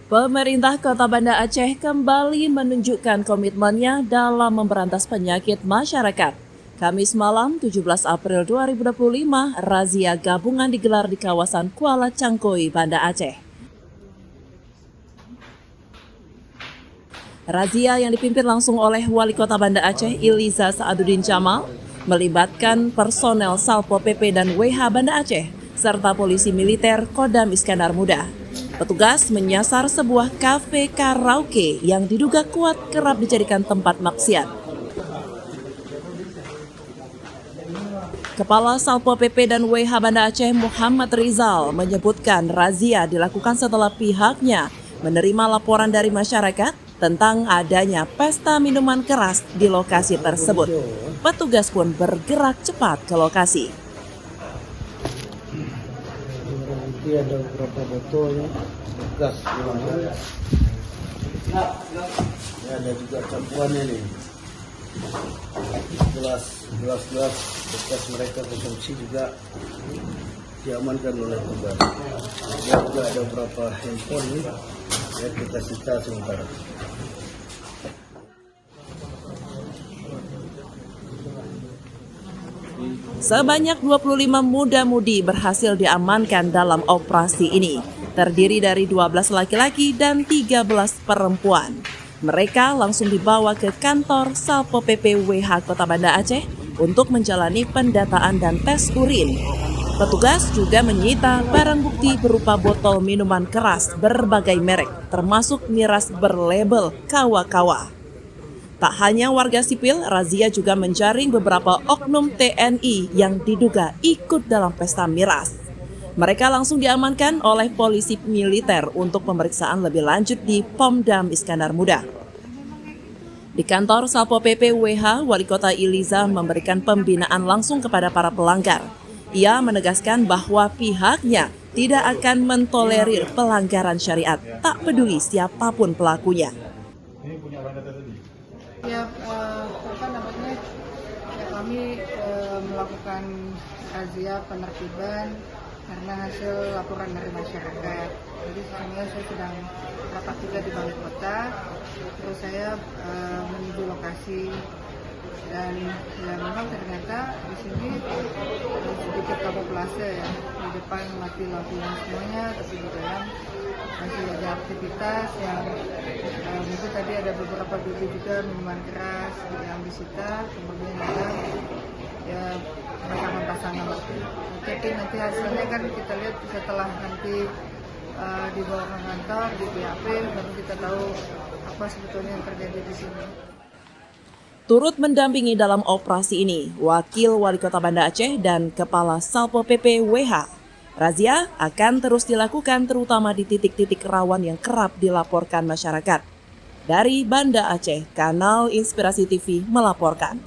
Pemerintah Kota Banda Aceh kembali menunjukkan komitmennya dalam memberantas penyakit masyarakat. Kamis malam 17 April 2025, razia gabungan digelar di kawasan Kuala Cangkoi, Banda Aceh. Razia yang dipimpin langsung oleh Wali Kota Banda Aceh, Iliza Saaduddin Jamal, melibatkan personel Salpo PP dan WH Banda Aceh, serta polisi militer Kodam Iskandar Muda. Petugas menyasar sebuah kafe karaoke yang diduga kuat kerap dijadikan tempat maksiat. Kepala Salpo PP dan WH Banda Aceh Muhammad Rizal menyebutkan razia dilakukan setelah pihaknya menerima laporan dari masyarakat tentang adanya pesta minuman keras di lokasi tersebut. Petugas pun bergerak cepat ke lokasi. Nanti ada beberapa botol gas ya, ada juga campurannya nih, gelas bekas mereka konsumsi juga diamankan oleh petugas. Juga ada beberapa handphone nih ya, kita sita sementara. Sebanyak 25 muda-mudi berhasil diamankan dalam operasi ini, terdiri dari 12 laki-laki dan 13 perempuan. Mereka langsung dibawa ke kantor Salpo PP WH Kota Banda Aceh untuk menjalani pendataan dan tes urin. Petugas juga menyita barang bukti berupa botol minuman keras berbagai merek, termasuk miras berlabel Kawa-Kawa. Tak hanya warga sipil, razia juga menjaring beberapa oknum TNI yang diduga ikut dalam pesta miras. Mereka langsung diamankan oleh polisi militer untuk pemeriksaan lebih lanjut di Pomdam Iskandar Muda. Di kantor Salpo PP WH, Wali Kota Iliza memberikan pembinaan langsung kepada para pelanggar. Ia menegaskan bahwa pihaknya tidak akan mentolerir pelanggaran syariat, tak peduli siapapun pelakunya. Kami melakukan razia penertiban karena hasil laporan dari masyarakat. Jadi sebenarnya saya sedang rapat juga di Balai Kota, terus saya menuju lokasi dan ya memang ternyata di sini sedikit kamuflase ya, di depan mati lampunya semuanya, tapi di dalam masih ada aktivitas yang mungkin tadi ada beberapa bibit juga minuman keras yang disita, kemudian juga ya rekaman pasangan. Tapi nanti hasilnya kan kita lihat setelah nanti dibawa ke kantor di BAP, baru kita tahu apa sebetulnya yang terjadi di sini. Turut mendampingi dalam operasi ini, Wakil Wali Kota Banda Aceh dan Kepala Salpo PP WH. Razia akan terus dilakukan terutama di titik-titik rawan yang kerap dilaporkan masyarakat. Dari Banda Aceh, Kanal Inspirasi TV melaporkan.